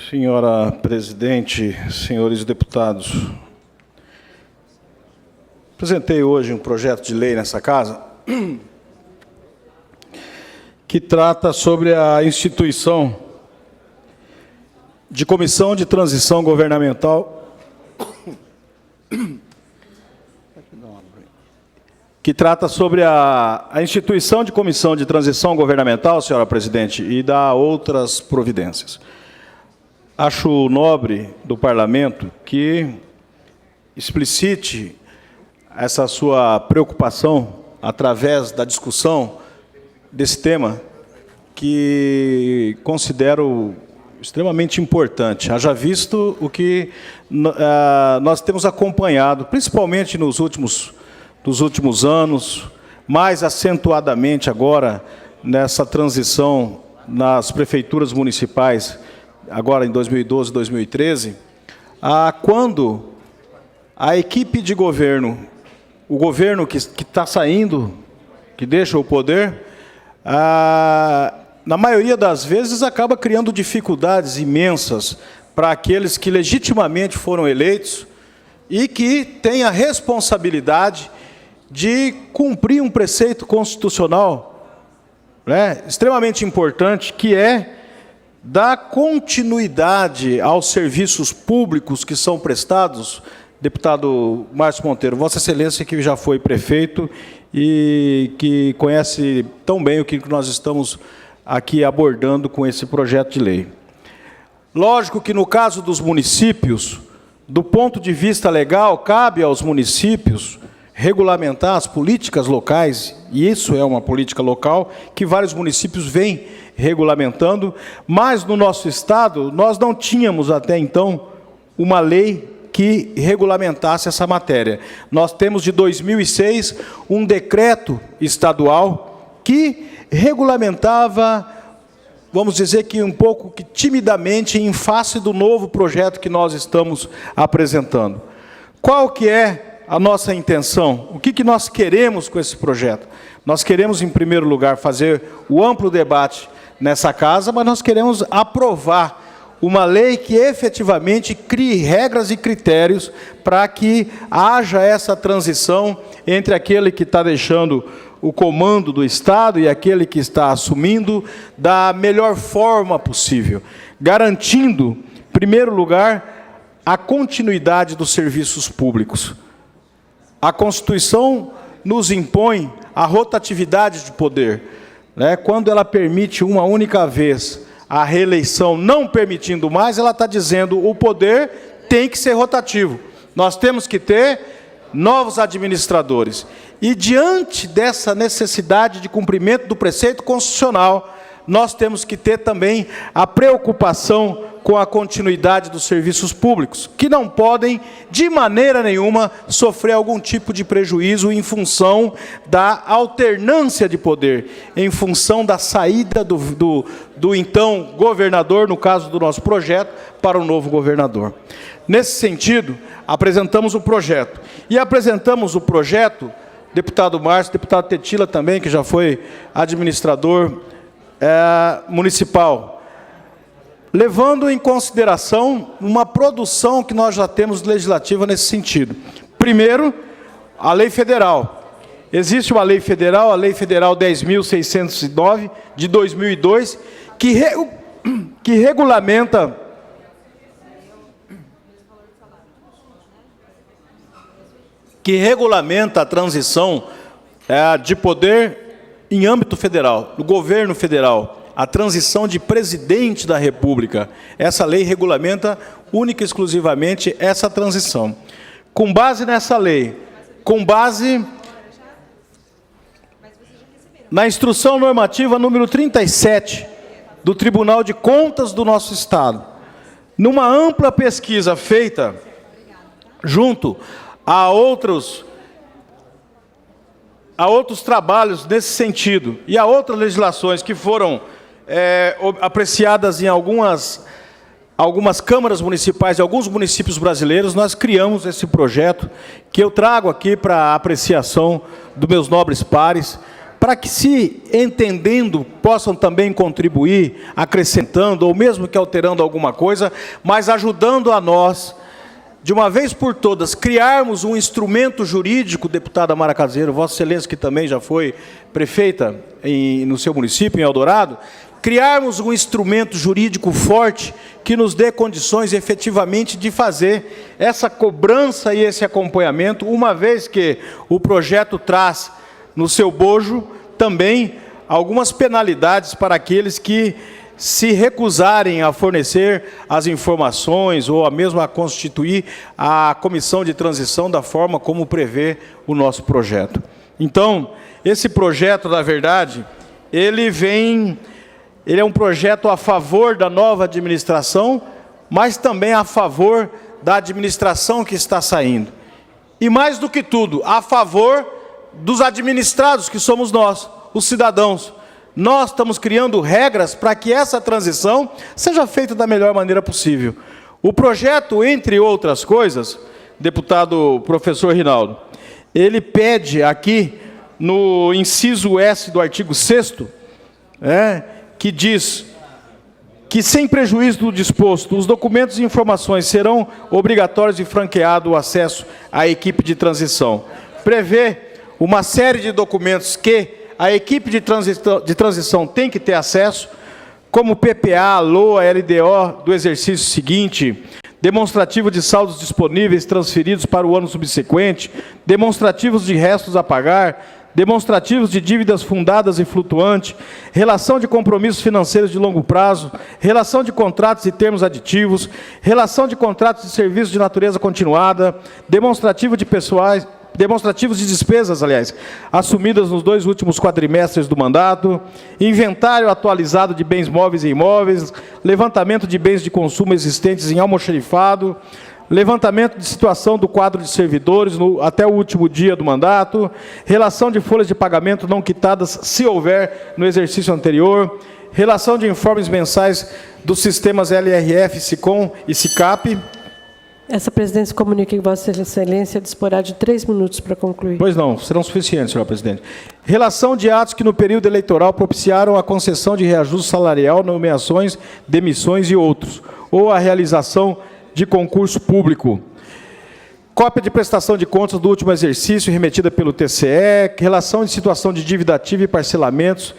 Senhora presidente, senhores deputados, apresentei hoje um projeto de lei nessa casa que trata sobre a instituição de comissão de transição governamental, que trata sobre a instituição de comissão de transição governamental, senhora presidente, e dá outras providências. Acho nobre do Parlamento que explicite essa sua preocupação através da discussão desse tema, que considero extremamente importante, haja visto o que nós temos acompanhado, principalmente nos últimos anos, mais acentuadamente agora nessa transição nas prefeituras municipais, agora em 2012 e 2013, quando a equipe de governo, o governo que está saindo, que deixa o poder, na maioria das vezes acaba criando dificuldades imensas para aqueles que legitimamente foram eleitos e que têm a responsabilidade de cumprir um preceito constitucional, né, extremamente importante, que é dar continuidade aos serviços públicos que são prestados. Deputado Márcio Monteiro, Vossa Excelência, que já foi prefeito e que conhece tão bem o que nós estamos aqui abordando com esse projeto de lei. Lógico que, no caso dos municípios, do ponto de vista legal, cabe aos municípios regulamentar as políticas locais, e isso é uma política local que vários municípios vêm regulamentando, mas no nosso Estado nós não tínhamos até então uma lei que regulamentasse essa matéria. Nós temos de 2006 um decreto estadual que regulamentava, vamos dizer que um pouco que timidamente, em face do novo projeto que nós estamos apresentando. Qual que é a nossa intenção? O que nós queremos com esse projeto? Nós queremos, em primeiro lugar, fazer o amplo debate nessa casa, mas nós queremos aprovar uma lei que efetivamente crie regras e critérios para que haja essa transição entre aquele que está deixando o comando do Estado e aquele que está assumindo da melhor forma possível, garantindo, em primeiro lugar, a continuidade dos serviços públicos. A Constituição nos impõe a rotatividade de poder, né? Quando ela permite uma única vez a reeleição, não permitindo mais, ela está dizendo o poder tem que ser rotativo. Nós temos que ter novos administradores. E, diante dessa necessidade de cumprimento do preceito constitucional, nós temos que ter também a preocupação com a continuidade dos serviços públicos, que não podem, de maneira nenhuma, sofrer algum tipo de prejuízo em função da alternância de poder, em função da saída do então governador, no caso do nosso projeto, para o novo governador. Nesse sentido, apresentamos o projeto. E apresentamos o projeto, deputado Márcio, deputado Tetila também, que já foi administrador municipal, levando em consideração uma produção que nós já temos legislativa nesse sentido. Primeiro, a lei federal. Existe uma lei federal, a Lei Federal 10.609, de 2002, que regulamenta a transição de poder em âmbito federal, do governo federal, a transição de presidente da República. Essa lei regulamenta única e exclusivamente essa transição. Com base nessa lei, com base na instrução normativa número 37 do Tribunal de Contas do nosso Estado, numa ampla pesquisa feita junto a outros trabalhos nesse sentido e a outras legislações que foram apreciadas em algumas câmaras municipais de alguns municípios brasileiros, nós criamos esse projeto que eu trago aqui para a apreciação dos meus nobres pares, para que, se entendendo, possam também contribuir, acrescentando, ou mesmo que alterando alguma coisa, mas ajudando a nós, de uma vez por todas, criarmos um instrumento jurídico, deputada Mara Caseiro, Vossa Excelência, que também já foi prefeita no seu município, em Eldorado, criarmos um instrumento jurídico forte que nos dê condições efetivamente de fazer essa cobrança e esse acompanhamento, uma vez que o projeto traz no seu bojo também algumas penalidades para aqueles que se recusarem a fornecer as informações ou a mesmo a constituir a comissão de transição da forma como prevê o nosso projeto. Então, esse projeto, na verdade, ele é um projeto a favor da nova administração, mas também a favor da administração que está saindo. E mais do que tudo, a favor dos administrados, que somos nós, os cidadãos. Nós estamos criando regras para que essa transição seja feita da melhor maneira possível. O projeto, entre outras coisas, deputado professor Rinaldo, ele pede aqui, no inciso S do artigo 6º, que diz que, sem prejuízo do disposto, os documentos e informações serão obrigatórios e franqueado o acesso à equipe de transição. Prevê uma série de documentos que a equipe de transição tem que ter acesso, como PPA, LOA, LDO do exercício seguinte, demonstrativo de saldos disponíveis transferidos para o ano subsequente, demonstrativos de restos a pagar, demonstrativos de dívidas fundadas e flutuantes, relação de compromissos financeiros de longo prazo, relação de contratos e termos aditivos, relação de contratos de serviços de natureza continuada, demonstrativos de despesas, assumidas nos 2 últimos quadrimestres do mandato, inventário atualizado de bens móveis e imóveis, levantamento de bens de consumo existentes em almoxarifado, levantamento de situação do quadro de servidores até o último dia do mandato, relação de folhas de pagamento não quitadas, se houver, no exercício anterior, relação de informes mensais dos sistemas LRF, SICOM e SICAP. Essa presidência comunica que Vossa Excelência disporá de 3 minutos para concluir. Pois não, serão suficientes, senhora presidente. Relação de atos que no período eleitoral propiciaram a concessão de reajuste salarial, nomeações, demissões e outros, ou a realização de concurso público. Cópia de prestação de contas do último exercício remetida pelo TCE, relação de situação de dívida ativa e parcelamentos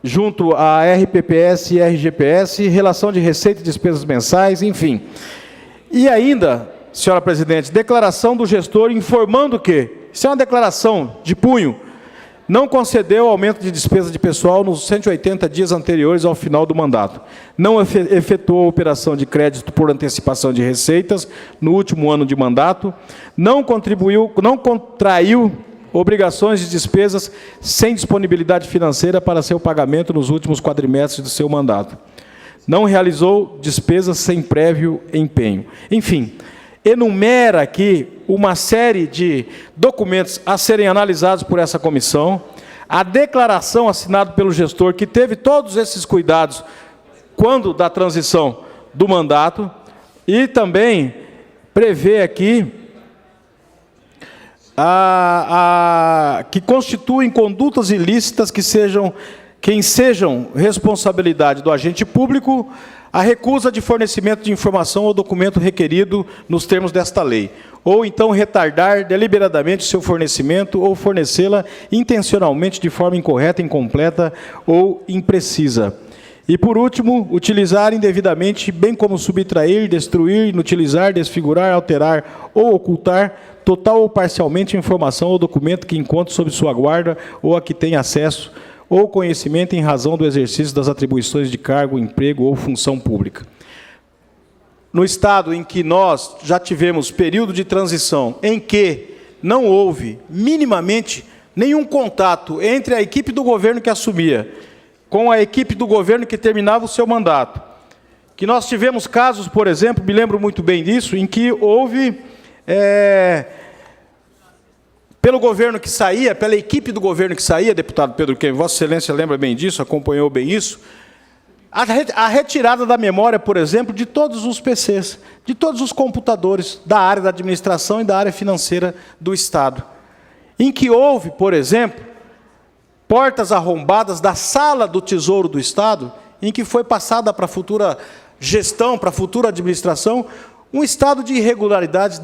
junto à RPPS e RGPS, relação de receita e despesas mensais, enfim. E ainda, senhora presidente, declaração do gestor informando que, isso é uma declaração de punho, não concedeu aumento de despesa de pessoal nos 180 dias anteriores ao final do mandato, não efetuou operação de crédito por antecipação de receitas no último ano de mandato, não contraiu obrigações de despesas sem disponibilidade financeira para seu pagamento nos últimos quadrimestres do seu mandato. Não realizou despesas sem prévio empenho. Enfim, enumera aqui uma série de documentos a serem analisados por essa comissão, a declaração assinada pelo gestor, que teve todos esses cuidados quando da transição do mandato, e também prevê aqui que constituem condutas ilícitas que sejam responsabilidade do agente público, a recusa de fornecimento de informação ou documento requerido nos termos desta lei, ou então retardar deliberadamente seu fornecimento ou fornecê-la intencionalmente de forma incorreta, incompleta ou imprecisa. E, por último, utilizar indevidamente, bem como subtrair, destruir, inutilizar, desfigurar, alterar ou ocultar, total ou parcialmente, informação ou documento que encontre sob sua guarda ou a que tenha acesso ou conhecimento em razão do exercício das atribuições de cargo, emprego ou função pública. No estado em que nós já tivemos período de transição em que não houve minimamente nenhum contato entre a equipe do governo que assumia com a equipe do governo que terminava o seu mandato, que nós tivemos casos, por exemplo, me lembro muito bem disso, em que houve, pelo governo que saía, pela equipe do governo que saía, deputado Pedro Kempis, Vossa Excelência lembra bem disso, acompanhou bem isso, a retirada da memória, por exemplo, de todos os PCs, de todos os computadores da área da administração e da área financeira do Estado, em que houve, por exemplo, portas arrombadas da sala do Tesouro do Estado, em que foi passada para a futura gestão, para a futura administração, um estado de irregularidades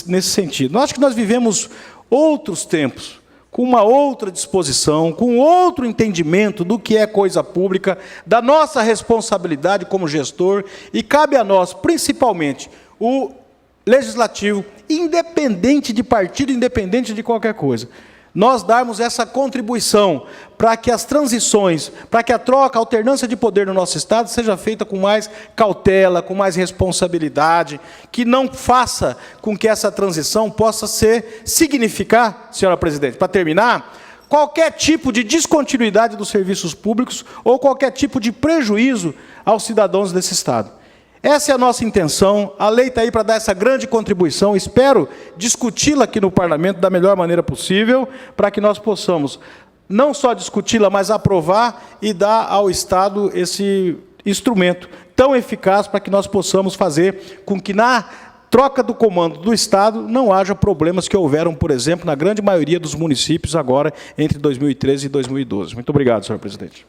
nesse sentido. Eu acho que nós vivemos outros tempos, com uma outra disposição, com outro entendimento do que é coisa pública, da nossa responsabilidade como gestor, e cabe a nós, principalmente, o legislativo, independente de partido, independente de qualquer coisa, nós darmos essa contribuição para que as transições, para que a troca, a alternância de poder no nosso Estado seja feita com mais cautela, com mais responsabilidade, que não faça com que essa transição possa significar, senhora presidente, para terminar, qualquer tipo de descontinuidade dos serviços públicos ou qualquer tipo de prejuízo aos cidadãos desse Estado. Essa é a nossa intenção, a lei está aí para dar essa grande contribuição, espero discuti-la aqui no Parlamento da melhor maneira possível, para que nós possamos não só discuti-la, mas aprovar e dar ao Estado esse instrumento tão eficaz para que nós possamos fazer com que na troca do comando do Estado não haja problemas que houveram, por exemplo, na grande maioria dos municípios agora, entre 2013 e 2012. Muito obrigado, senhor presidente.